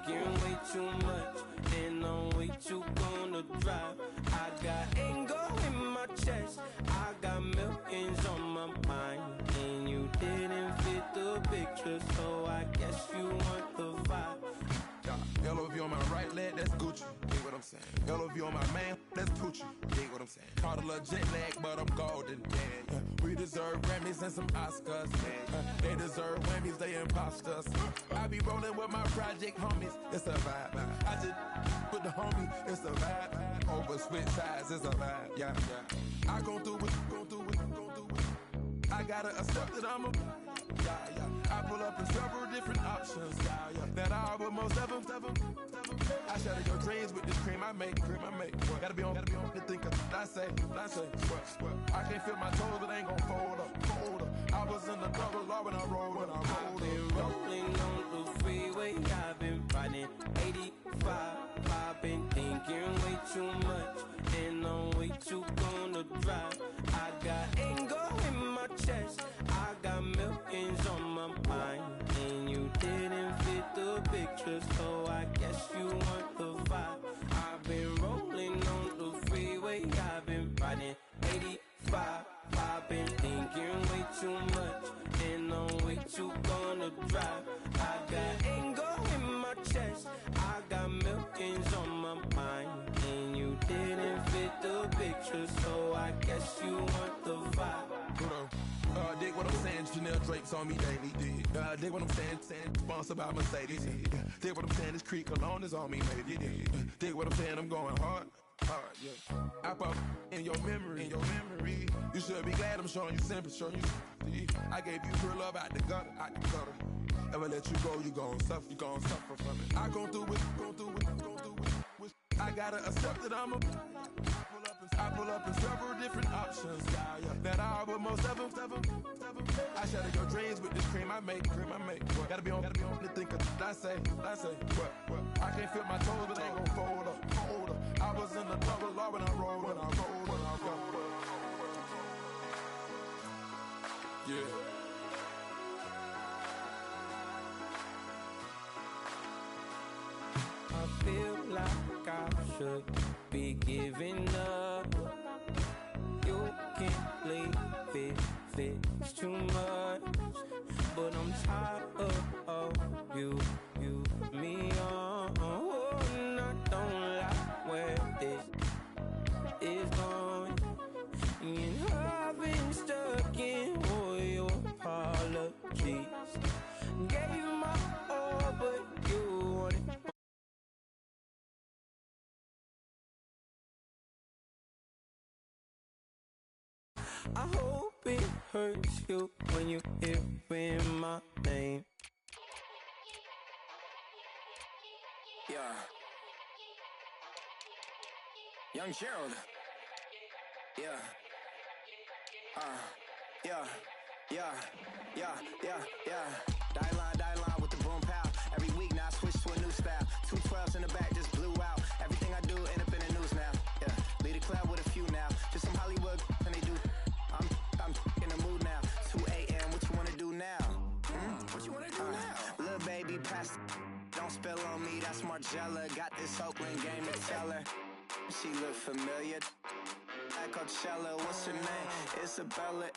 thinking way too much, and I'm way too gonna drive. I got anger in my chest, I got millions on my mind, and you didn't fit the picture, so I guess you want the vibe. LOV on my right leg, that's Gucci. Dig what I'm saying? LOV on my man, that's Poochie. Dig what I'm saying? Caught a little jet lag, but I'm golden. Yeah. We deserve Grammys and some Oscars. They deserve Whammies, they imposters. I be rolling with my project homies, it's a vibe. I just with the homie, it's a vibe. Over switch sides, it's a vibe. Yeah. I gon' do it, gon' do it, gon' do it. I gotta accept that I'm a I pull up in several different options. That I would most ever. I shatter your dreams with this cream I make. Gotta be on the thinker. I say. I can't feel my toes, but ain't gon' fold up. I was in the double law when I rolled. I've been rolling on the freeway, I've been riding 85. I've been thinking way too much, and I'm way too gonna drive. I got anger in my chest, I got millions on my mind, and you didn't fit the picture, so I guess you want the vibe. I've been rolling on the freeway, I've been riding 85. I've been thinking way too much, and I'm way too gonna drive. I got anger in my chest, I got millions on my mind, and you didn't fit the picture, so I guess you want the vibe. Dig what I'm saying, Chanel drapes on me daily. Dig what I'm saying, sponsored by Mercedes. Dig what I'm saying, this Creek Cologne is on me, maybe. Dig what I'm saying, I'm going hard. Yeah. I pop in your memory. You should be glad I'm showing you sympathy. I gave you pure love out the gutter. Ever let you go, you gon' suffer from it. I gon' do it. I gotta accept that I'm a. I pull up in several different options. That I would most ever. I shatter your dreams with this cream I make. Gotta be on the thinker. I say. I can't feel my toes, but ain't gon' fold up. I was in the double law when I rolled. Yeah. I feel like I should be giving up. You can't leave it, it's too much. But I'm tired of you, me on. And I don't like where this is going. And I've been stuck in all your apologies. Gave my all, but you wanted. I hope it hurts you when you hear my name. Yeah. Young Gerald. Yeah. Die line with the boom pow. Every week now I switch to a new style. 212s in the back just blew out. Everything I do end up in the news now. Yeah. Lead a club with a few now. Just some Hollywood and they do. I'm in the mood now. 2 a.m. What you wanna do now? What you wanna do now? Little baby, pass. Don't spill on me. That's Margella. Got this Oakland game to tell her. She look familiar. At Coachella, what's her name? Isabella.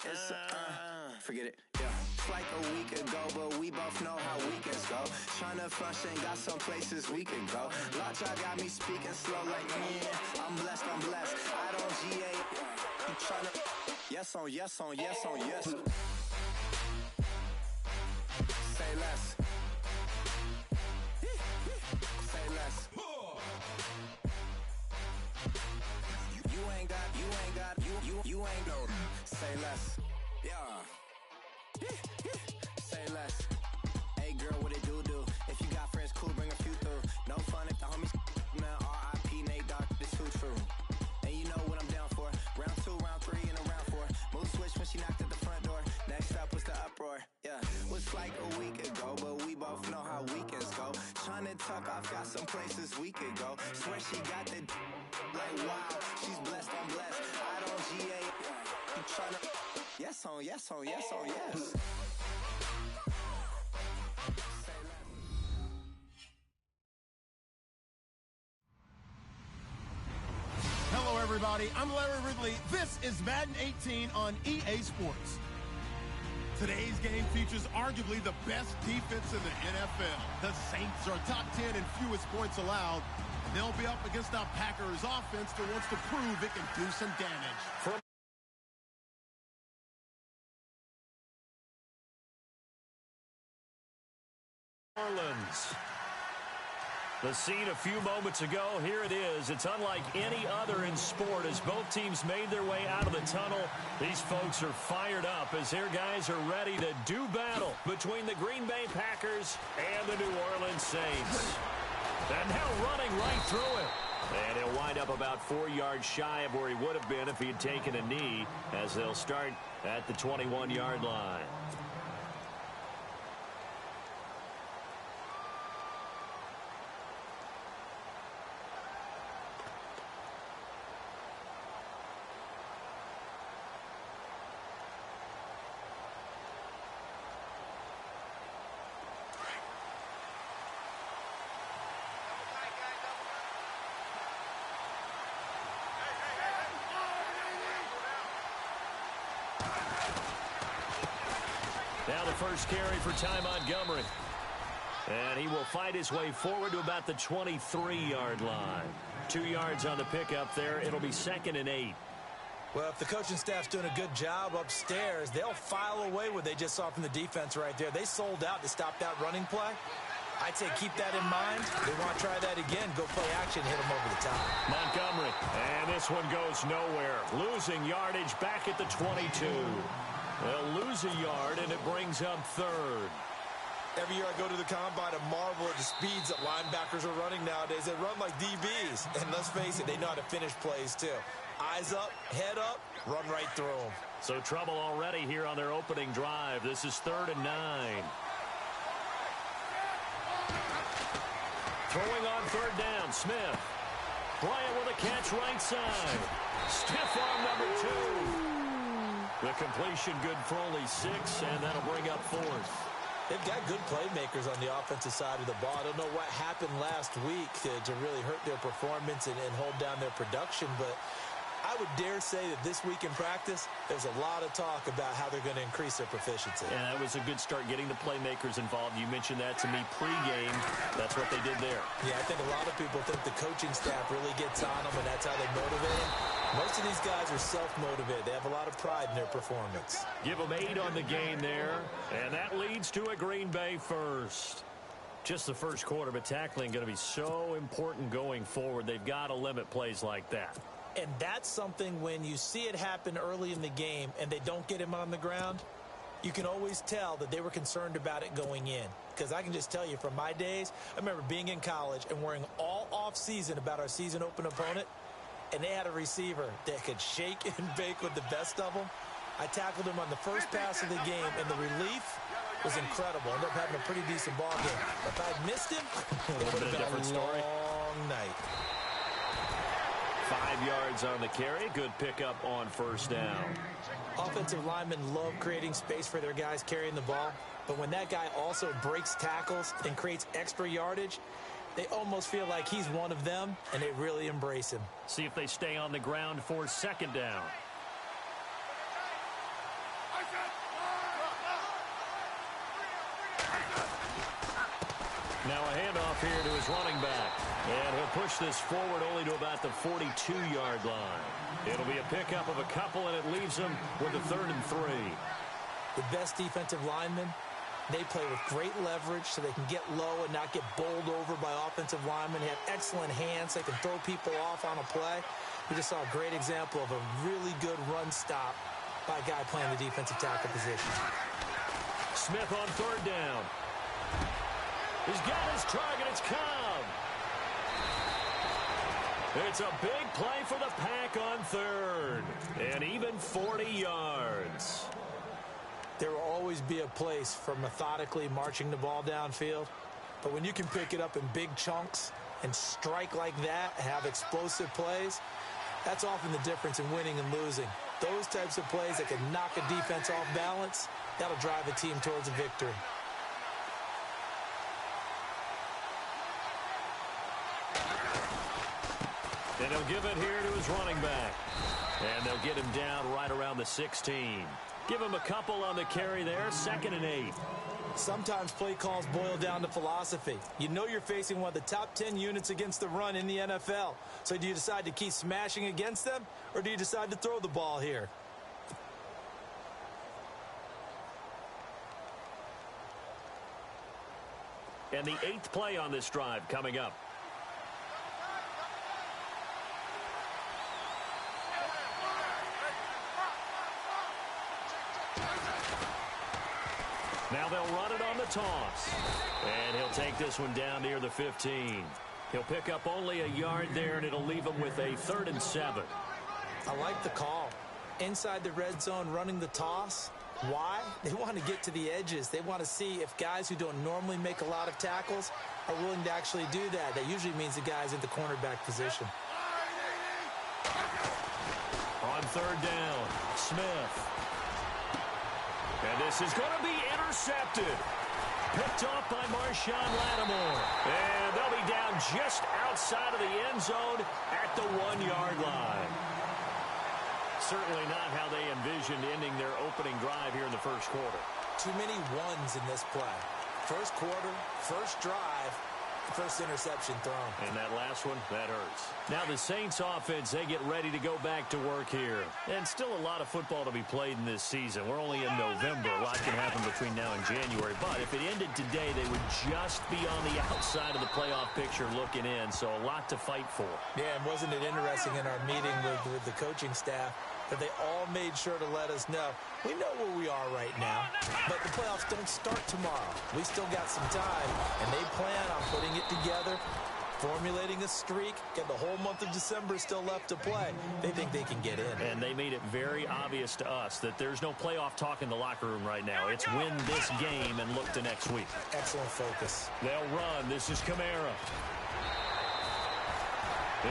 Forget it. Yeah. It's like a week ago, but we both know how weekends go. Tryna function, got some places we could go. Lot y'all got me speaking slow like yeah. I'm blessed. I don't GA. You tryna yes on yes. Say less. Say less. You ain't no. Say less. Yeah. Say less. Hey girl, what it do? If you got friends, cool, bring a few through. No fun if the homies man. R.I.P. Nate Dogg, it's too true. And you know what I'm down for. Round 2, round 3, and a round 4. Mood switch when she knocked at the front door. Next up was the uproar. Yeah, was like a week ago, but we both know how weekends go. Tryna tuck off, got some places we could go. Swear she got the like wow, she's blessed, I'm blessed. I don't GA. You tryna yes on yes. everybody. I'm Larry Ridley. This is Madden 18 on EA Sports. Today's game features arguably the best defense in the NFL. The Saints are top 10 in fewest points allowed. And they'll be up against a Packers offense that wants to prove it can do some damage. Orleans. The scene a few moments ago, here it is. It's unlike any other in sport as both teams made their way out of the tunnel. These folks are fired up as their guys are ready to do battle between the Green Bay Packers and the New Orleans Saints. And now running right through it. And he'll wind up about 4 yards shy of where he would have been if he had taken a knee as they'll start at the 21-yard line. Now the first carry for Ty Montgomery. And he will fight his way forward to about the 23-yard line. 2 yards on the pickup there. It'll be 2nd and 8. Well, if the coaching staff's doing a good job upstairs, they'll file away what they just saw from the defense right there. They sold out to stop that running play. I'd say keep that in mind. They want to try that again. Go play action, hit them over the top. Montgomery. And this one goes nowhere. Losing yardage back at the 22. They'll lose a yard, and it brings up 3rd. Every year I go to the combine and marvel at the speeds that linebackers are running nowadays. They run like DBs. And let's face it, they know how to finish plays too. Eyes up, head up, run right through them. So trouble already here on their opening drive. This is 3rd and 9. Throwing on 3rd down, Smith. Bryant with a catch right side. Stiff arm number 2. The completion good for only 6, and that'll bring up 4th. They've got good playmakers on the offensive side of the ball. I don't know what happened last week to really hurt their performance and hold down their production, but I would dare say that this week in practice, there's a lot of talk about how they're going to increase their proficiency. And that was a good start getting the playmakers involved. You mentioned that to me pregame. That's what they did there. Yeah, I think a lot of people think the coaching staff really gets on them, and that's how they motivate them. Most of these guys are self-motivated. They have a lot of pride in their performance. Give them 8 on the game there, and that leads to a Green Bay first. Just the first quarter, but tackling going to be so important going forward. They've got to limit plays like that. And that's something when you see it happen early in the game and they don't get him on the ground, you can always tell that they were concerned about it going in. Because I can just tell you from my days, I remember being in college and worrying all off-season about our season open opponent, and they had a receiver that could shake and bake with the best of them. I tackled him on the first pass of the game, and the relief was incredible. Ended up having a pretty decent ball game. If I'd missed him, it would have been a long night. 5 yards on the carry. Good pickup on first down. Offensive linemen love creating space for their guys carrying the ball, but when that guy also breaks tackles and creates extra yardage, they almost feel like he's one of them, and they really embrace him. See if they stay on the ground for 2nd down. Now a handoff here to his running back. And he'll push this forward only to about the 42-yard line. It'll be a pickup of a couple, and it leaves him with a 3rd and 3. The best defensive linemen, they play with great leverage so they can get low and not get bowled over by offensive linemen. They have excellent hands. They can throw people off on a play. We just saw a great example of a really good run stop by a guy playing the defensive tackle position. Smith on 3rd down. He's got his target. It's Cobb. It's a big play for the Pack on 3rd. And even 40 yards. There will always be a place for methodically marching the ball downfield. But when you can pick it up in big chunks and strike like that, have explosive plays, that's often the difference in winning and losing. Those types of plays that can knock a defense off balance, that'll drive a team towards a victory. And he'll give it here to his running back. And they'll get him down right around the 16. Give him a couple on the carry there, 2nd and 8. Sometimes play calls boil down to philosophy. You know you're facing one of the top 10 units against the run in the NFL. So do you decide to keep smashing against them, or do you decide to throw the ball here? And the 8th play on this drive coming up. Now they'll run it on the toss. And he'll take this one down near the 15. He'll pick up only a yard there, and it'll leave him with a 3rd and 7. I like the call. Inside the red zone, running the toss. Why? They want to get to the edges. They want to see if guys who don't normally make a lot of tackles are willing to actually do that. That usually means the guy's in the cornerback position. On 3rd down, Smith. And this is going to be intercepted. Picked off by Marshawn Lattimore. And they'll be down just outside of the end zone at the 1-yard line. Certainly not how they envisioned ending their opening drive here in the first quarter. Too many ones in this play. First quarter, first drive, first interception thrown. And that last one, that hurts. Now the Saints offense, they get ready to go back to work here. And still a lot of football to be played in this season. We're only in November. A lot can happen between now and January. But if it ended today, they would just be on the outside of the playoff picture looking in. So a lot to fight for. Yeah, and wasn't it interesting in our meeting with the coaching staff that they all made sure to let us know, we know where we are right now, but the playoffs don't start tomorrow. We still got some time, and they plan on putting it together, formulating a streak, get the whole month of December still left to play. They think they can get in. And they made it very obvious to us that there's no playoff talk in the locker room right now. It's win this game and look to next week. Excellent focus. They'll run. This is Kamara.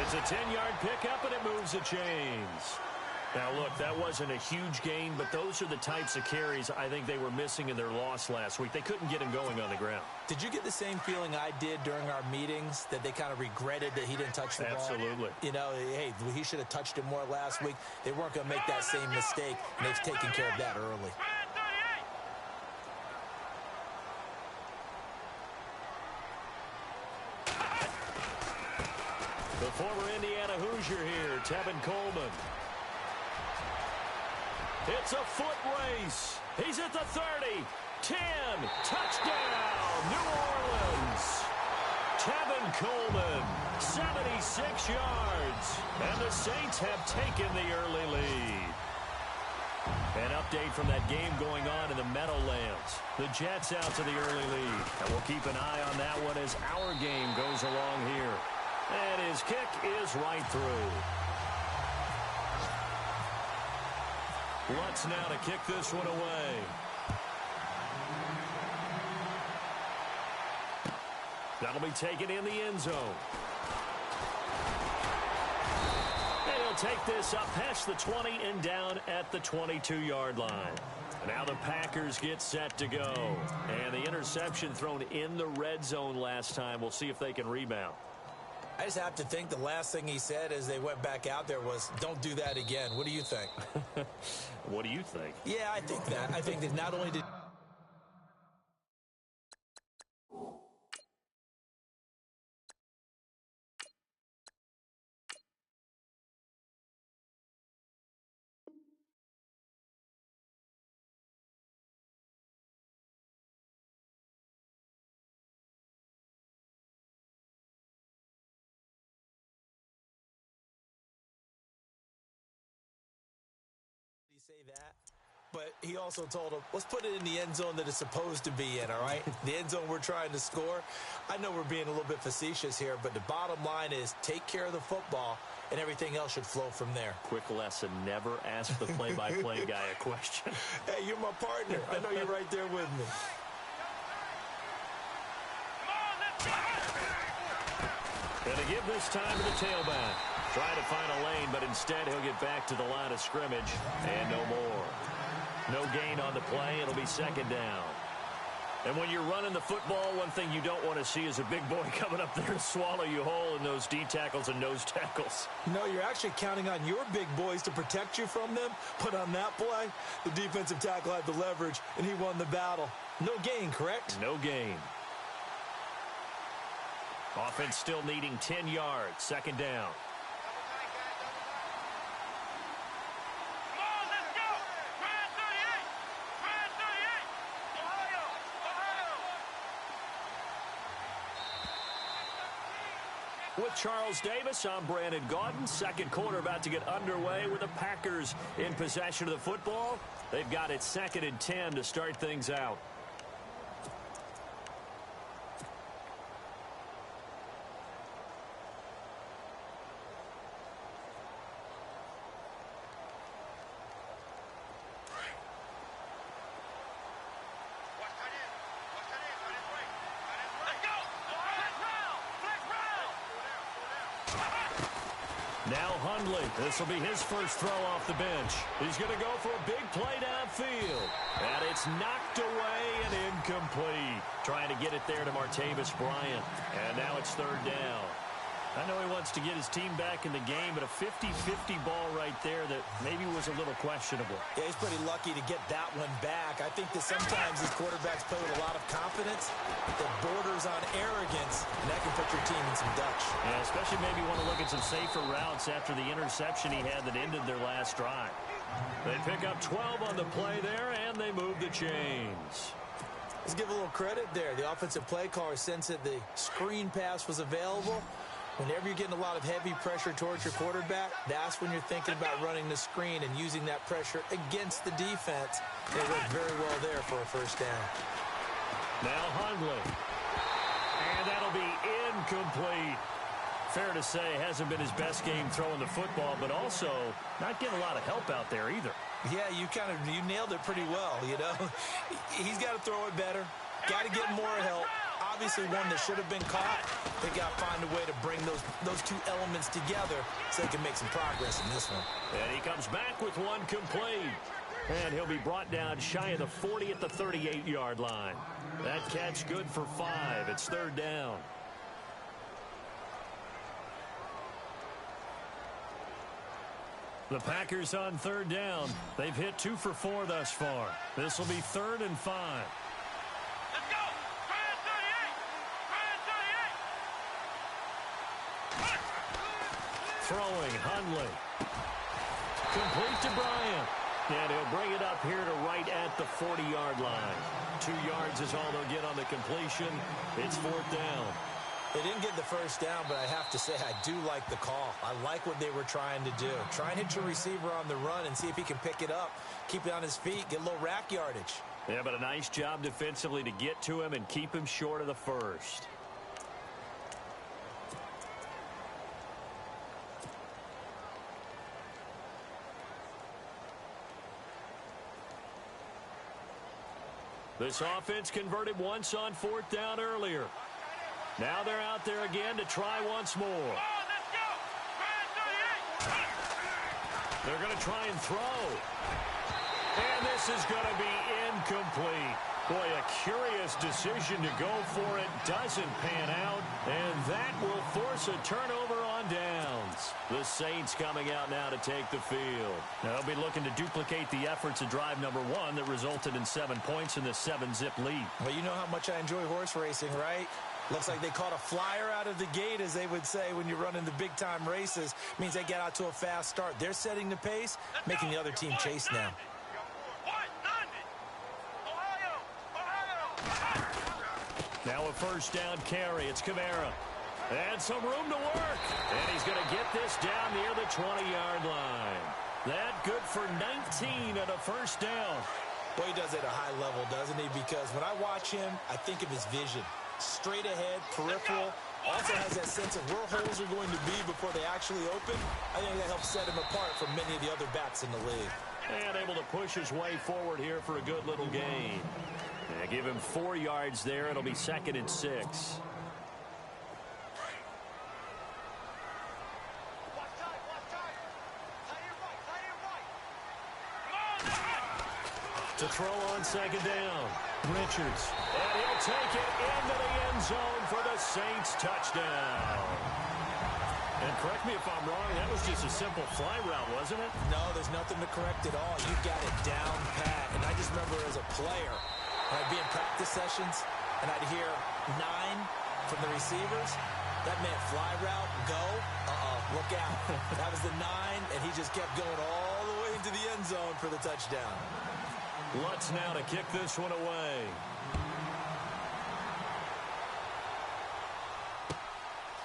It's a 10-yard pickup, and it moves the chains. Now, look, that wasn't a huge gain, but those are the types of carries I think they were missing in their loss last week. They couldn't get him going on the ground. Did you get the same feeling I did during our meetings, that they kind of regretted that he didn't touch the ball? Absolutely. You know, hey, he should have touched it more last week. They weren't going to make that same mistake, and they've taken care of that early. The former Indiana Hoosier here, Tevin Coleman. It's a foot race. He's at the 30, 10, touchdown, New Orleans. Tevin Coleman, 76 yards. And the Saints have taken the early lead. An update from that game going on in the Meadowlands. The Jets out to the early lead. And we'll keep an eye on that one as our game goes along here. And his kick is right through. Lutz now to kick this one away. That'll be taken in the end zone. And he'll take this up past the 20 and down at the 22-yard line. Now the Packers get set to go. And the interception thrown in the red zone last time. We'll see if they can rebound. I just have to think the last thing he said as they went back out there was, don't do that again. What do you think? What do you think? Yeah, I think that. I think that not only did... say that, but he also told him, let's put it in the end zone that it's supposed to be in, all right? The end zone we're trying to score. I know we're being a little bit facetious here, but the bottom line is take care of the football, and everything else should flow from there. Quick lesson, never ask the play-by-play guy a question. Hey, you're my partner. I know you're right there with me. Gonna give this time to the tailback. Try to find a lane, but instead he'll get back to the line of scrimmage, and no more. No gain on the play. It'll be second down. And when you're running the football, one thing you don't want to see is a big boy coming up there to swallow you whole in those D tackles and nose tackles. No, you're actually counting on your big boys to protect you from them. But on that play, the defensive tackle had the leverage, and he won the battle. No gain, correct? No gain. Offense still needing 10 yards. Second down. With Charles Davis, I'm Brandon Gaudin. Second quarter about to get underway with the Packers in possession of the football. They've got it 2nd and 10 to start things out. Now Hundley. This will be his first throw off the bench. He's going to go for a big play downfield. And it's knocked away and incomplete. Trying to get it there to Martavis Bryant. And now it's 3rd down. I know he wants to get his team back in the game, but a 50-50 ball right there that maybe was a little questionable. Yeah, he's pretty lucky to get that one back. I think that sometimes these quarterbacks play with a lot of confidence that borders on arrogance, and that can put your team in some Dutch. Yeah, especially maybe want to look at some safer routes after the interception he had that ended their last drive. They pick up 12 on the play there, and they move the chains. Let's give a little credit there. The offensive play caller sensed that the screen pass was available. Whenever you're getting a lot of heavy pressure towards your quarterback, that's when you're thinking about running the screen and using that pressure against the defense. It worked very well there for a first down. Now Hundley. And that'll be incomplete. Fair to say, hasn't been his best game throwing the football, but also not getting a lot of help out there either. Yeah, you nailed it pretty well, you know. He's got to throw it better. Got to get more help. Obviously one that should have been caught. They got to find a way to bring those two elements together so they can make some progress in this one. And he comes back with one complete. And he'll be brought down shy of the 40 at the 38-yard line. That catch good for 5. It's 3rd down. The Packers on 3rd down. They've hit 2 for 4 thus far. This will be 3rd and 5. Throwing, Hundley. Complete to Bryant. And he'll bring it up here to right at the 40-yard line. 2 yards is all they'll get on the completion. It's 4th down. They didn't get the first down, but I have to say I do like the call. I like what they were trying to do. Try and hit your receiver on the run and see if he can pick it up. Keep it on his feet, get a little rack yardage. Yeah, but a nice job defensively to get to him and keep him short of the first. This offense converted once on 4th down earlier. Now they're out there again to try once more. They're going to try and throw. And this is going to be incomplete. Boy, a curious decision to go for it. Doesn't pan out. And that will force a turnover on downs. The Saints coming out now to take the field. Now they'll be looking to duplicate the efforts of drive number 1 that resulted in 7 points in the 7-zip lead. Well, you know how much I enjoy horse racing, right? Looks like they caught a flyer out of the gate, as they would say when you're running the big-time races. Means they get out to a fast start. They're setting the pace, making the other team chase now. Now a first down carry. It's Kamara. And some room to work. And he's going to get this down near the 20-yard line. That good for 19 and a first down. Well, he does it at a high level, doesn't he? Because when I watch him, I think of his vision. Straight ahead, peripheral. Also has that sense of where holes are going to be before they actually open. I think that helps set him apart from many of the other backs in the league. And able to push his way forward here for a good little gain. And give him 4 yards there. It'll be 2nd and 6. To throw on second down, Richards. And he'll take it into the end zone for the Saints touchdown. And correct me if I'm wrong, that was just a simple fly route, wasn't it? No, there's nothing to correct at all. You got it down pat. And I just remember as a player, I'd be in practice sessions, and I'd hear 9 from the receivers. That meant fly route, go, look out. That was the 9, and he just kept going all the way into the end zone for the touchdown. Lutz now to kick this one away.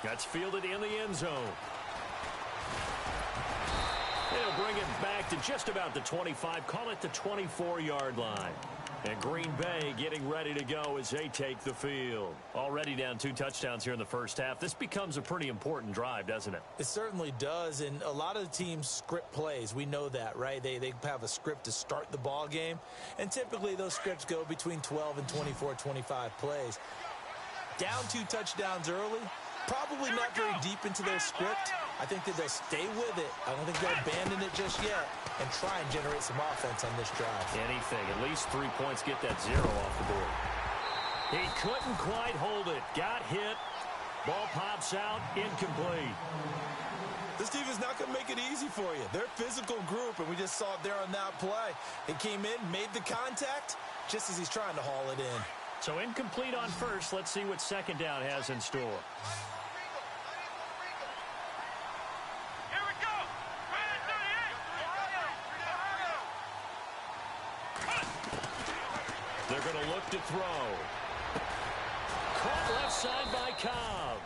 That's fielded in the end zone. They'll bring it back to just about the 25, call it the 24-yard line. And Green Bay getting ready to go as they take the field. Already down 2 touchdowns here in the first half. This becomes a pretty important drive, doesn't it? It certainly does, and a lot of the teams script plays. We know that, right? They have a script to start the ball game, and typically those scripts go between 12 and 24, 25 plays. Down 2 touchdowns early, probably not very deep into their script. I think that they'll stay with it. I don't think they'll abandon it just yet and try and generate some offense on this drive. Anything. At least 3 points, get that 0 off the board. He couldn't quite hold it. Got hit. Ball pops out. Incomplete. This team is not going to make it easy for you. They're a physical group, and we just saw it there on that play. He came in, made the contact, just as he's trying to haul it in. So incomplete on first. Let's see what second down has in store. They're going to look to throw. Caught left side by Cobb.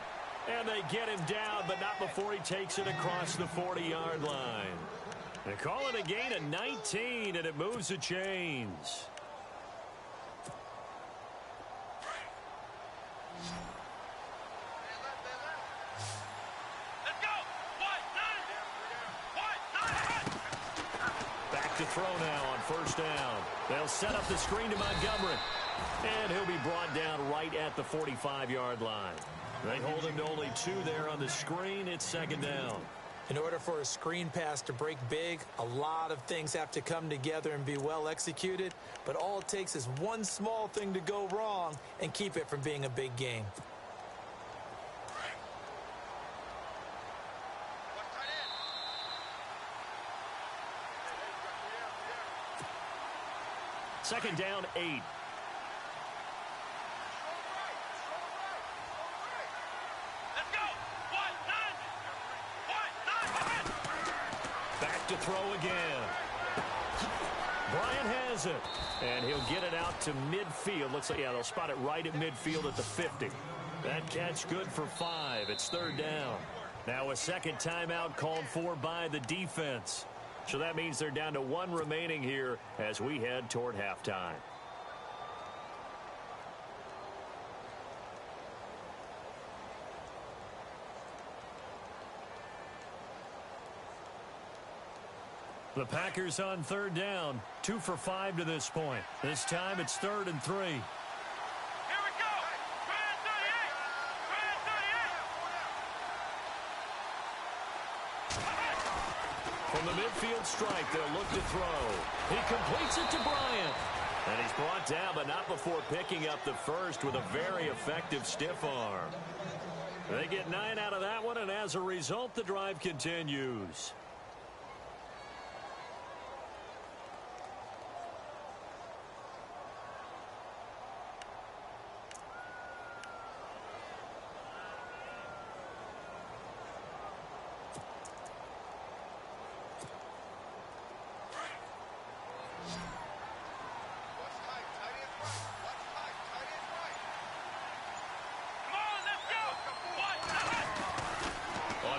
And they get him down, but not before he takes it across the 40-yard line. They call it a gain of 19, and it moves the chains. To throw now on first down. They'll set up the screen to Montgomery. And he'll be brought down right at the 45-yard line. They hold him to only 2 there on the screen. It's second down. In order for a screen pass to break big, a lot of things have to come together and be well executed. But all it takes is one small thing to go wrong and keep it from being a big game. Second down, 8. Back to throw again. Bryant has it. And he'll get it out to midfield. Looks like, yeah, they'll spot it right at midfield at the 50. That catch good for 5. It's third down. Now a second timeout called for by the defense. So that means they're down to 1 remaining here as we head toward halftime. The Packers on third down, 2 for 5 to this point. This time it's 3rd and 3. From the midfield strike, they'll look to throw. He completes it to Bryant. And he's brought down, but not before picking up the first with a very effective stiff arm. They get 9 out of that one, and as a result, the drive continues.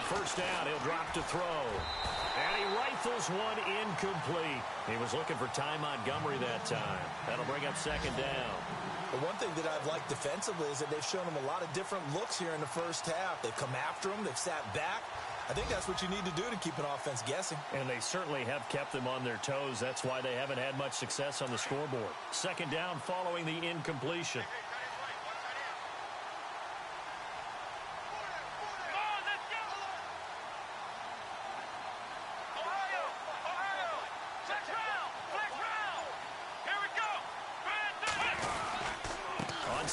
First down, he'll drop to throw. And he rifles one incomplete. He was looking for Ty Montgomery that time. That'll bring up second down. The one thing that I've liked defensively is that they've shown him a lot of different looks here in the first half. They've come after him. They've sat back. I think that's what you need to do to keep an offense guessing. And they certainly have kept them on their toes. That's why they haven't had much success on the scoreboard. Second down following the incompletion.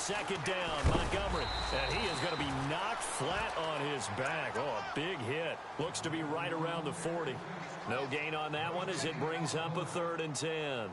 second down. Montgomery. And he is going to be knocked flat on his back. Oh, a big hit. Looks to be right around the 40. No gain on that one as it brings up a 3rd and 10.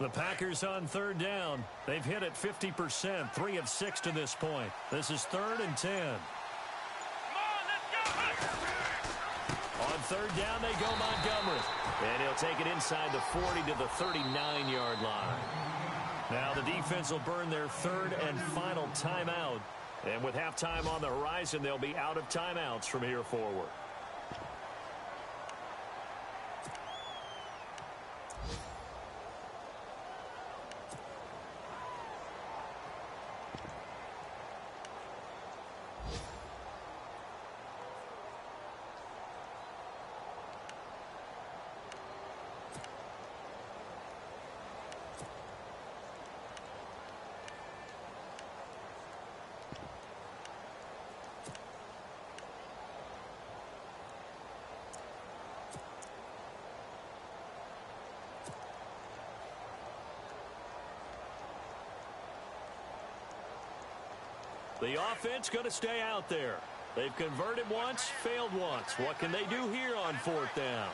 The Packers on 3rd down. They've hit it 50%, 3 of 6 to this point. This is 3rd and 10. On 3rd down, they go Montgomery. And he'll take it inside the 40 to the 39-yard line. Now the defense will burn their 3rd and final timeout. And with halftime on the horizon, they'll be out of timeouts from here forward. The offense going to stay out there. They've converted once, failed once. What can they do here on 4th down?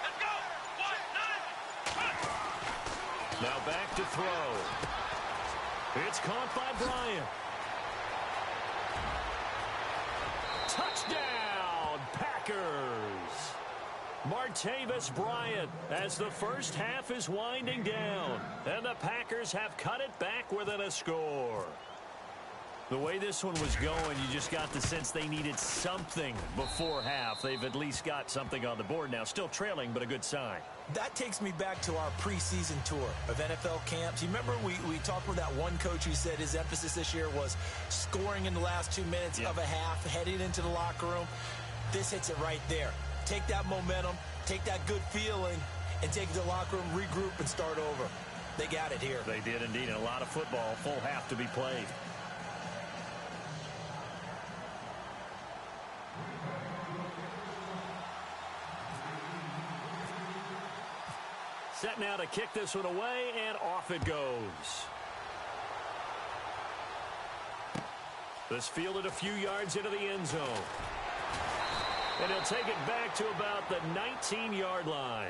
Let's go. 1, 9. Now back to throw. It's caught by Bryant. Touchdown, Packers. Martavis Bryant as the first half is winding down. And the Packers have cut it back within a score. The way this one was going, you just got the sense they needed something before half. They've at least got something on the board now. Still trailing, but a good sign. That takes me back to our preseason tour of NFL camps. You remember we talked with that one coach who said his emphasis this year was scoring in the last 2 minutes of a half, heading into the locker room. This hits it right there. Take that momentum, take that good feeling, and take it to the locker room, regroup, and start over. They got it here. They did indeed, and a lot of football, full half to be played. Set now to kick this one away, and off it goes. This fielded a few yards into the end zone. And he'll take it back to about the 19-yard line.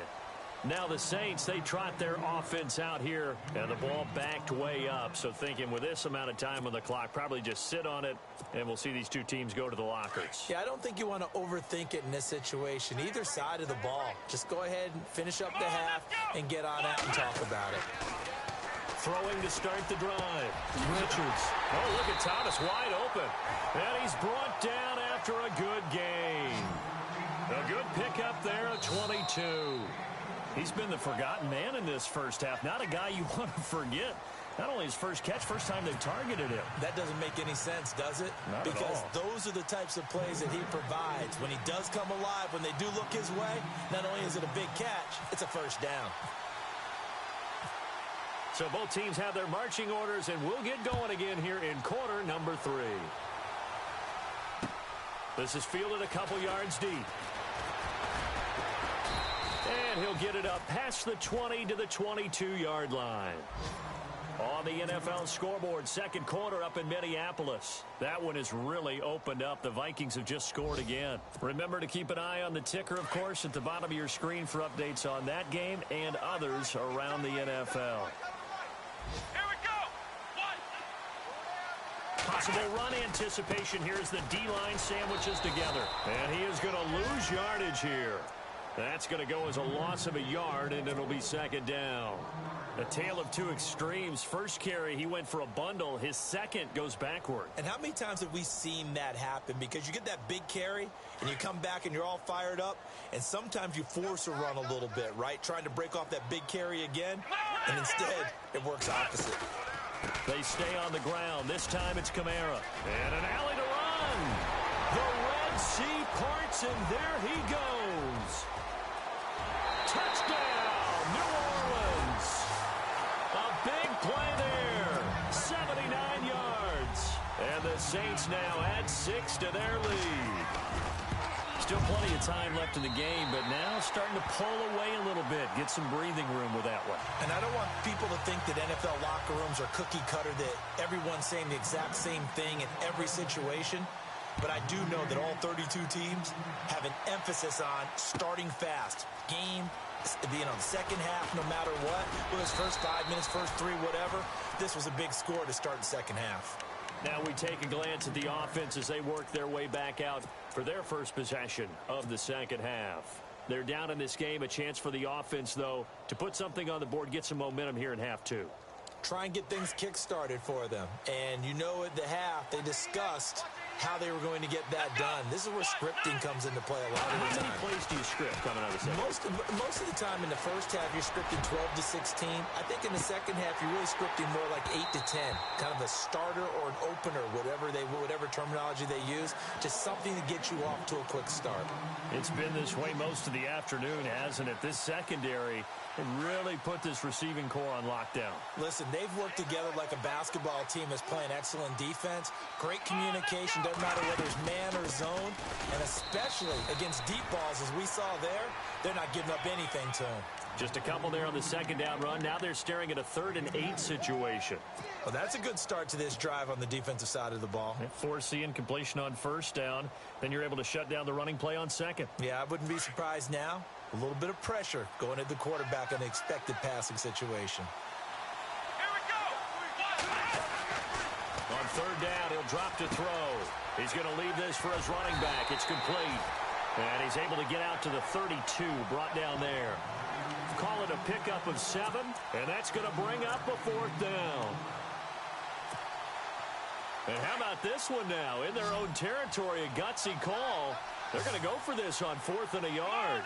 Now the Saints, they trot their offense out here, and the ball backed way up. So thinking with this amount of time on the clock, probably just sit on it, and we'll see these two teams go to the lockers. Yeah, I don't think you want to overthink it in this situation. Either side of the ball. Just go ahead and finish up the half and get on out and talk about it. Throwing to start the drive. Richards. Oh, look at Thomas wide open. And he's brought down after a good gain. A good pickup there at 22. He's been the forgotten man in this first half. Not a guy you want to forget. Not only his first catch, first time they've targeted him. That doesn't make any sense, does it? Not because at all. Those are the types of plays that he provides. When he does come alive, when they do look his way, not only is it a big catch, it's a first down. So both teams have their marching orders, and we'll get going again here in quarter number 3. This is fielded a couple yards deep. And he'll get it up past the 20 to the 22-yard line. On the NFL scoreboard, second quarter up in Minneapolis. That one has really opened up. The Vikings have just scored again. Remember to keep an eye on the ticker, of course, at the bottom of your screen for updates on that game and others around the NFL. Here we go. 1. Possible run anticipation here as the D-line sandwiches together. And he is going to lose yardage here. That's going to go as a loss of a yard, and it'll be second down. A tale of two extremes. First carry, he went for a bundle. His second goes backward. And how many times have we seen that happen? Because you get that big carry, and you come back and you're all fired up, and sometimes you force a run a little bit, right? Trying to break off that big carry again, and instead it works opposite. They stay on the ground. This time it's Kamara. And an alley to run. The Red Sea parts, and there he goes. Touchdown, New Orleans. A big play there, 79 yards. And the Saints now add 6 to their lead. Still plenty of time left in the game, but now starting to pull away a little bit, get some breathing room with that one. And I don't want people to think that NFL locker rooms are cookie cutter, that everyone's saying the exact same thing in every situation. But I do know that all 32 teams have an emphasis on starting fast. Game, the second half, no matter what, whether it's first 5 minutes, first 3, whatever, this was a big score to start the second half. Now we take a glance at the offense as they work their way back out for their first possession of the second half. They're down in this game. A chance for the offense, though, to put something on the board, get some momentum here in half 2. Try and get things kick-started for them. And you know at the half, they discussed how they were going to get that done. This is where scripting comes into play a lot of the time. How many plays do you script coming out of the second? Most of the time in the first half, you're scripting 12 to 16. I think in the second half, you're really scripting more like 8 to 10. Kind of a starter or an opener, whatever terminology they use. Just something to get you off to a quick start. It's been this way most of the afternoon, hasn't it? This secondary really put this receiving core on lockdown. Listen, they've worked together like a basketball team that's playing excellent defense. Great communication, doesn't matter whether it's man or zone. And especially against deep balls, as we saw there, they're not giving up anything to them. Just a couple there on the second down run. Now they're staring at a 3rd and 8 situation. Well, that's a good start to this drive on the defensive side of the ball. Foreseeing completion on first down. Then you're able to shut down the running play on second. Yeah, I wouldn't be surprised now. A little bit of pressure going at the quarterback on the expected passing situation. Here we go. On 3rd down, he'll drop to throw. He's going to leave this for his running back. It's complete. And he's able to get out to the 32, brought down there. Call it a pickup of 7, and that's going to bring up a 4th down. And how about this one now? In their own territory, a gutsy call. They're going to go for this on 4th and a yard.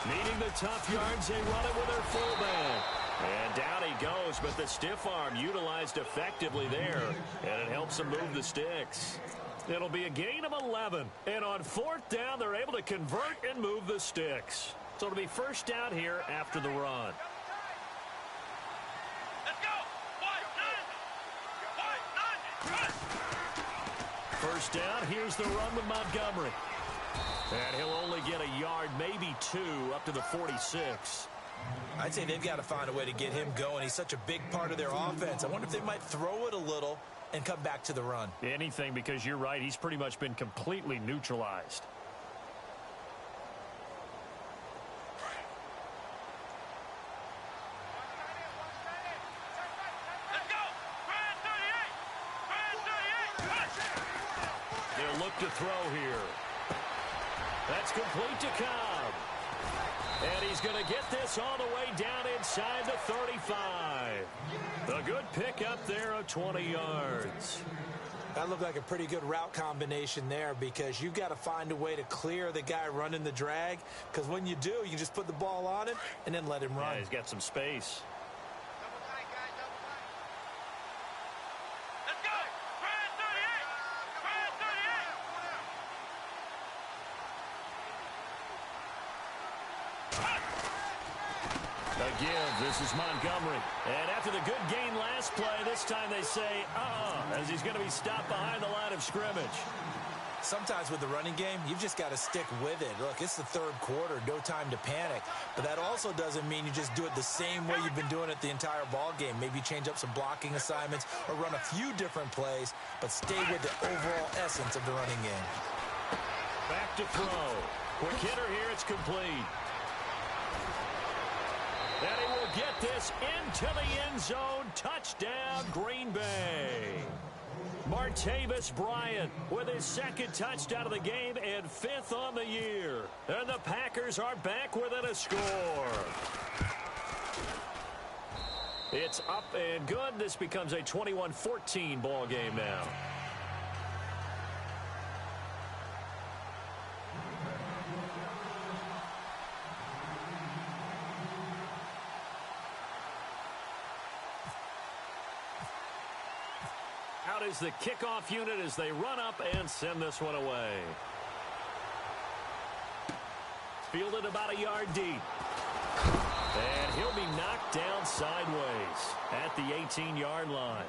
Needing the tough yards, they run it with their fullback. And down he goes, but the stiff arm utilized effectively there, and it helps them move the sticks. It'll be a gain of 11, and on 4th down, they're able to convert and move the sticks. So it'll be first down here after the run. Let's go. Run. First down, here's the run with Montgomery. And he'll only get a yard, maybe 2, up to the 46. I'd say they've got to find a way to get him going. He's such a big part of their offense. I wonder if they might throw it a little and come back to the run. Anything, because you're right, he's pretty much been completely neutralized. Let's go. Brand 38. They'll look to throw here. That's complete to Cobb. And he's going to get this all the way down inside the 35. A good pickup there of 20 yards. That looked like a pretty good route combination there, because you've got to find a way to clear the guy running the drag, because when you do, you just put the ball on him and then let him run. Yeah, he's got some space. Let's go. Brand 38. Brand 38. A give. This is Montgomery. And after the good gain last play, this time they say, as he's going to be stopped behind the line of scrimmage. Sometimes with the running game, you've just got to stick with it. Look, it's the 3rd quarter, no time to panic. But that also doesn't mean you just do it the same way you've been doing it the entire ball game. Maybe change up some blocking assignments or run a few different plays, but stay with the overall essence of the running game. Back to throw. Quick hitter here, it's complete. And he will get this into the end zone. Touchdown, Green Bay. Martavis Bryant with his 2nd touchdown of the game and 5th on the year. And the Packers are back within a score. It's up and good. This becomes a 21-14 ball game now. Out is the kickoff unit as they run up and send this one away. fielded about a yard deep. And he'll be knocked down sideways at the 18-yard line.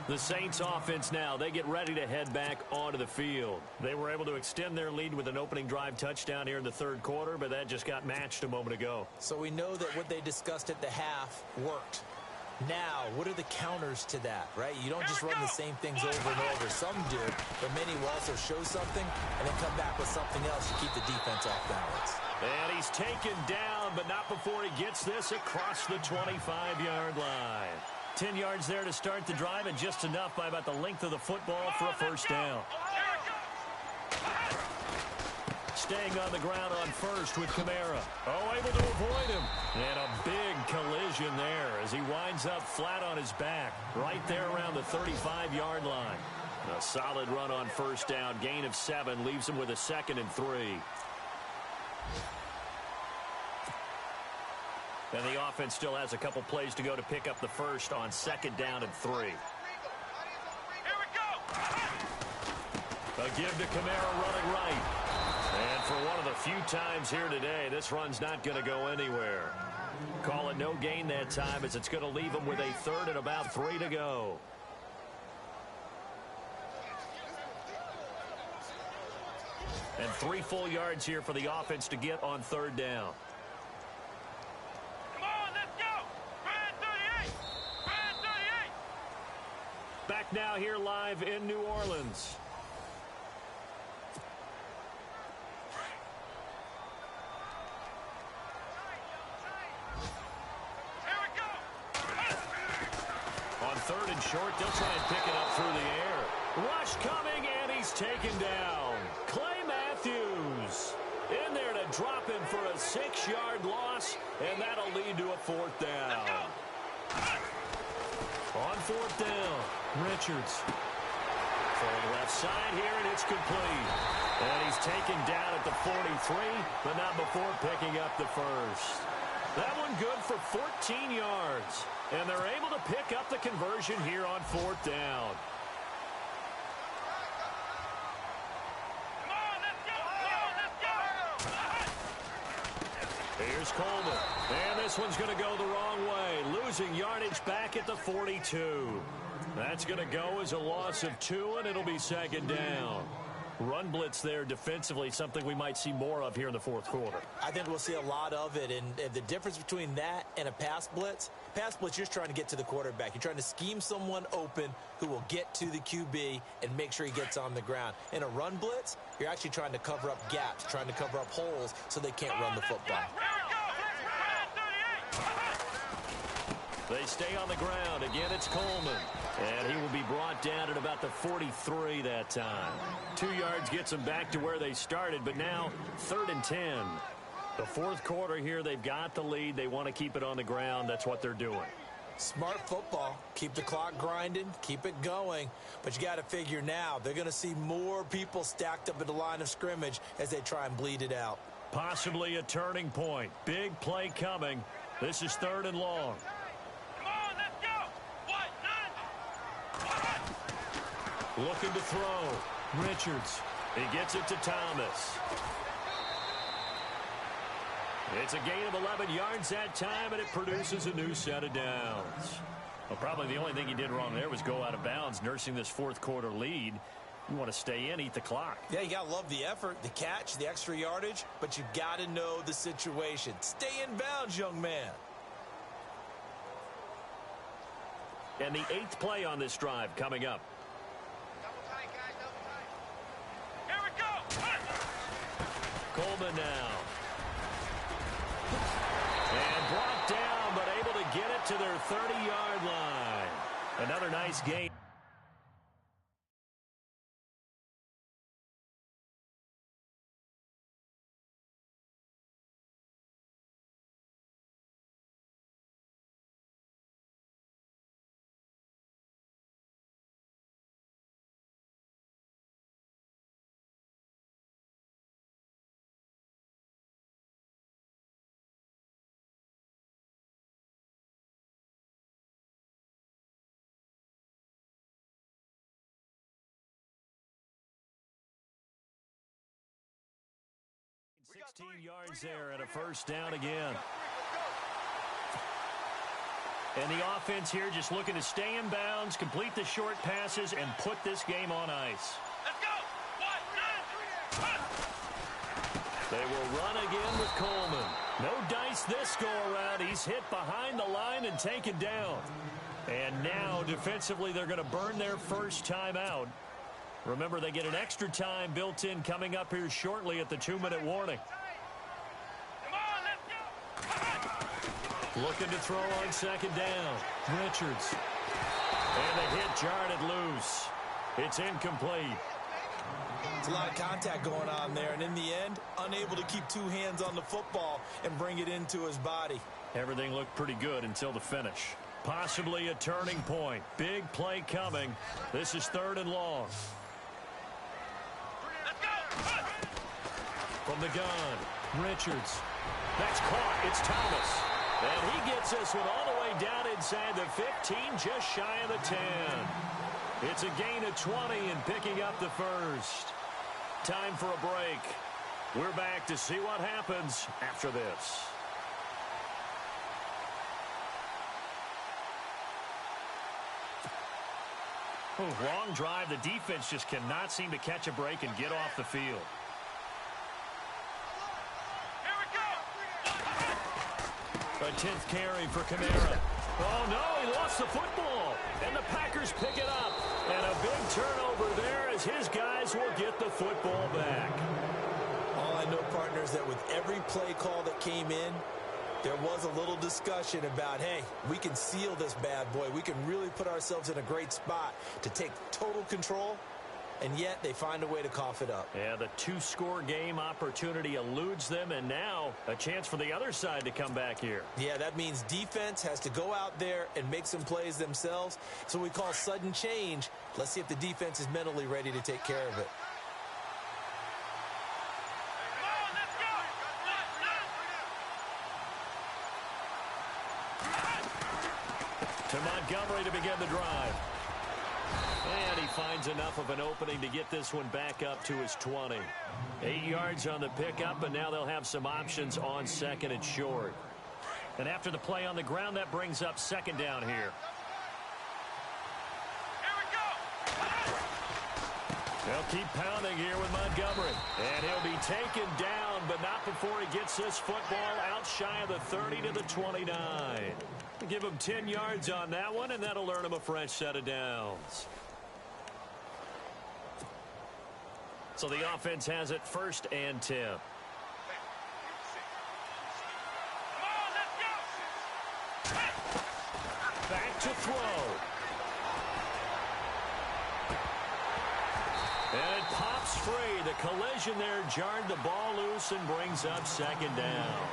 The Saints offense now, they get ready to head back onto the field. They were able to extend their lead with an opening drive touchdown here in the third quarter, but that just got matched a moment ago. So we know that what they discussed at the half worked. Now, what are the counters to that, right? You don't just run the same things over and over. Some do, but many will also show something and then come back with something else to keep the defense off balance. And he's taken down, but not before he gets this across the 25-yard line. 10 yards there to start the drive, and just enough by about the length of the football for a first down. Staying on the ground on first with Kamara. Oh, able to avoid him. And a big collision there as he winds up flat on his back right there around the 35-yard line. A solid run on first down. Gain of 7 leaves him with a 2nd and 3. And the offense still has a couple plays to go to pick up the first on 2nd down and 3. Here we go. A give to Kamara running right. And for one of the few times here today, this run's not going to go anywhere. Call it no gain that time as it's going to leave him with a 3rd and about 3 to go. And 3 full yards here for the offense to get on 3rd down. Back now here live in New Orleans. Here we go. On 3rd and short, they'll try and pick it up through the air. Rush coming, and he's taken down. Clay Matthews in there to drop him for a 6-yard loss, and that'll lead to a 4th down. On 4th down, Richards. Falling left side here, and it's complete. And he's taken down at the 43, but not before picking up the first. That one good for 14 yards. And they're able to pick up the conversion here on 4th down. Here's Coleman. And this one's going to go the wrong way. Losing yardage back at the 42. That's going to go as a loss of 2, and it'll be 2nd down. Run blitz there defensively, something we might see more of here in the 4th quarter. I think we'll see a lot of it, and the difference between that and a pass blitz, you're just trying to get to the quarterback. You're trying to scheme someone open who will get to the QB and make sure he gets on the ground. In a run blitz, you're actually trying to cover up gaps, trying to cover up holes so they can't run the football. They stay on the ground. Again, it's Coleman. And he will be brought down at about the 43 that time. 2 yards gets them back to where they started, but now 3rd and 10. The 4th quarter here, they've got the lead. They want to keep it on the ground. That's what they're doing. Smart football. Keep the clock grinding. Keep it going. But you got to figure now, they're going to see more people stacked up at the line of scrimmage as they try and bleed it out. Possibly a turning point. Big play coming. This is 3rd and long. Looking to throw. Richards. He gets it to Thomas. It's a gain of 11 yards that time, and it produces a new set of downs. Well, probably the only thing he did wrong there was go out of bounds, nursing this 4th quarter lead. You want to stay in, eat the clock. Yeah, you got to love the effort, the catch, the extra yardage, but you got to know the situation. Stay in bounds, young man. And the 8th play on this drive coming up. Coleman now. And brought down, but able to get it to their 30-yard line. Another nice game. 16 yards there and a first down again. And the offense here just looking to stay in bounds, complete the short passes, and put this game on ice. Let's go! 1, 2, 3. They will run again with Coleman. No dice this go-around. He's hit behind the line and taken down. And now, defensively, they're going to burn their first time out. Remember, they get an extra time built in coming up here shortly at the 2-minute warning. Come on, let's go! Looking to throw on second down. Richards. And the hit jarred it loose. It's incomplete. There's a lot of contact going on there, and in the end, unable to keep two hands on the football and bring it into his body. Everything looked pretty good until the finish. Possibly a turning point. Big play coming. This is 3rd and long. Let's go! From the gun, Richards. That's caught. It's Thomas. And he gets this one all the way down inside the 15, just shy of the 10. It's a gain of 20 and picking up the first. Time for a break. We're back to see what happens after this. Long drive. The defense just cannot seem to catch a break and get off the field. Here we go! A 10th carry for Kamara. Oh, no, he lost the football. And the Packers pick it up. And a big turnover there as his guys will get the football back. All I know, partner, is that with every play call that came in, there was a little discussion about, hey, we can seal this bad boy. We can really put ourselves in a great spot to take total control, and yet they find a way to cough it up. Yeah, the 2-score game opportunity eludes them, and now a chance for the other side to come back here. Yeah, that means defense has to go out there and make some plays themselves. So we call sudden change. Let's see if the defense is mentally ready to take care of it. Come on, let's go! To Montgomery to begin the drive. And he finds enough of an opening to get this one back up to his 20. 8 yards on the pickup, and now they'll have some options on second and short. And after the play on the ground, that brings up second down here. Here we go! They'll keep pounding here with Montgomery. And he'll be taken down, but not before he gets this football out shy of the 30 to the 29. Give him 10 yards on that one, and that'll earn him a fresh set of downs. So the offense has it 1st and 10. Come on, let's go! Back to throw. And it pops free. The collision there jarred the ball loose and brings up second down.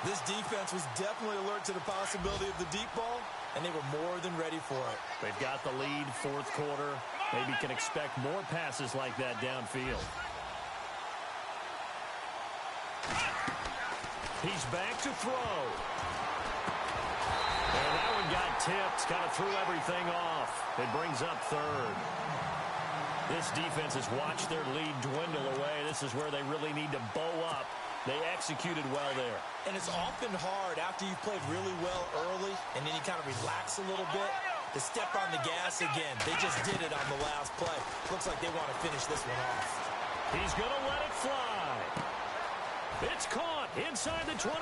This defense was definitely alert to the possibility of the deep ball, and they were more than ready for it. They've got the lead 4th quarter. Maybe can expect more passes like that downfield. He's back to throw. And that one got tipped. Kind of threw everything off. It brings up 3rd. This defense has watched their lead dwindle away. This is where they really need to bow up. They executed well there. And it's often hard after you've played really well early and then you kind of relax a little bit to step on the gas again. They just did it on the last play. Looks like they want to finish this one off. He's going to let it fly. It's caught inside the 25.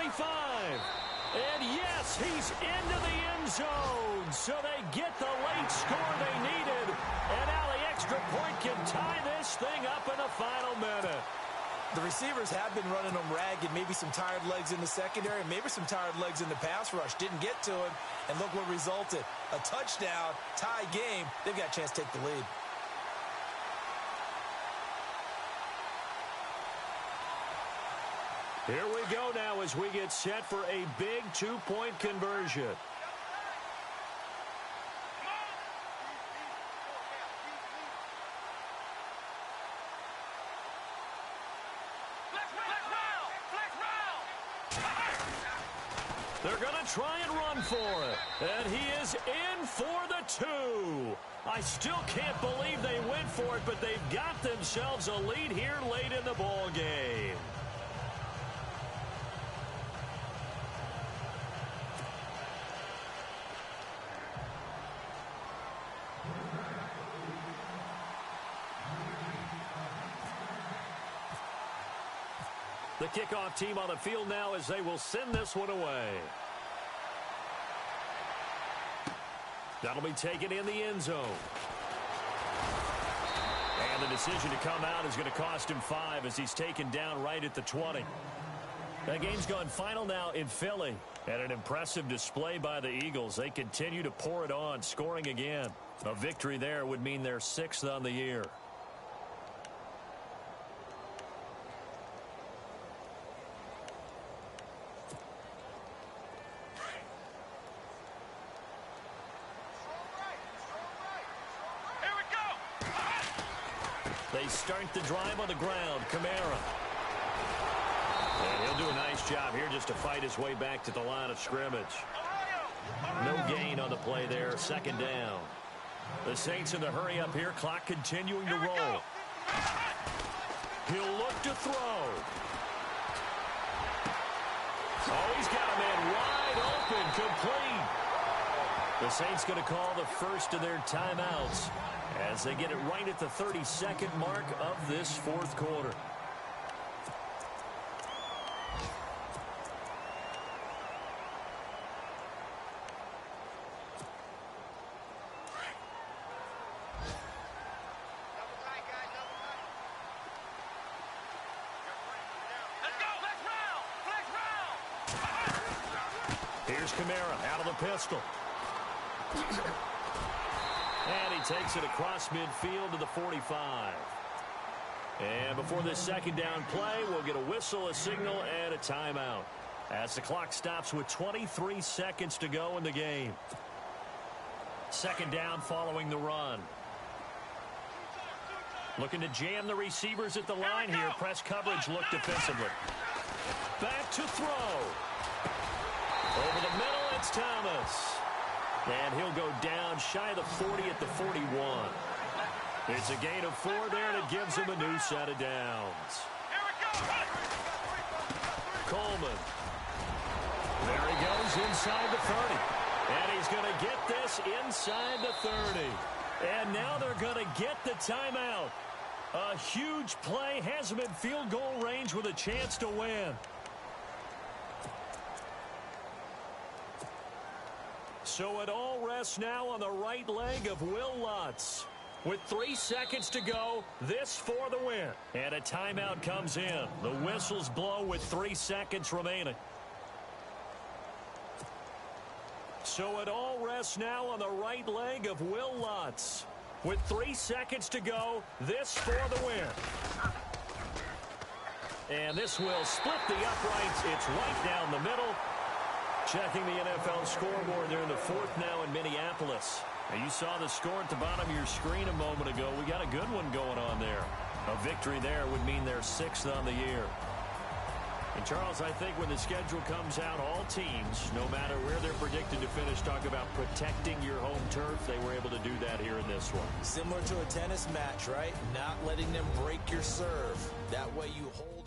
And yes, he's into the end zone. So they get the late score they needed. And now the extra point can tie this thing up in the final minute. The receivers have been running them ragged, maybe some tired legs in the secondary, maybe some tired legs in the pass rush. Didn't get to him, and look what resulted. A touchdown, tie game. They've got a chance to take the lead. Here we go now as we get set for a big 2-point conversion. They're going to try and run for it. And he is in for the 2. I still can't believe they went for it, but they've got themselves a lead here late in the ball game. The kickoff team on the field now as they will send this one away. That'll be taken in the end zone. And the decision to come out is going to cost him 5 as he's taken down right at the 20. That game's gone final now in Philly. And an impressive display by the Eagles. They continue to pour it on, scoring again. A victory there would mean they're 6th on the year. They start the drive on the ground. Kamara. And he'll do a nice job here just to fight his way back to the line of scrimmage. No gain on the play there. 2nd down. The Saints in the hurry up here. Clock continuing to roll. He'll look to throw. Oh, he's got a man wide open. Complete. The Saints going to call the first of their timeouts as they get it right at the 32nd mark of this 4th quarter. Here's Kamara out of the pistol. And he takes it across midfield to the 45. And before this 2nd down play, we'll get a whistle, a signal, and a timeout as the clock stops with 23 seconds to go in the game. 2nd down following the run. Looking to jam the receivers at the line here. Press coverage look defensively. Back to throw. Over the middle, it's Thomas. And he'll go down shy of the 40 at the 41. It's a gain of 4 there, and it gives him a new set of downs. Coleman. There he goes inside the 30. And he's going to get this inside the 30. And now they're going to get the timeout. A huge play has him in field goal range with a chance to win. So it all rests now on the right leg of Will Lutz. With 3 seconds to go, this for the win. And a timeout comes in. The whistles blow with 3 seconds remaining. So it all rests now on the right leg of Will Lutz. With 3 seconds to go, this for the win. And this will split the uprights. It's right down the middle. Checking the NFL scoreboard, they're in the 4th now in Minneapolis. Now you saw the score at the bottom of your screen a moment ago. We got a good one going on there. A victory there would mean they're 6th on the year. And Charles, I think when the schedule comes out, all teams, no matter where they're predicted to finish, talk about protecting your home turf. They were able to do that here in this one. Similar to a tennis match, right? Not letting them break your serve. That way you hold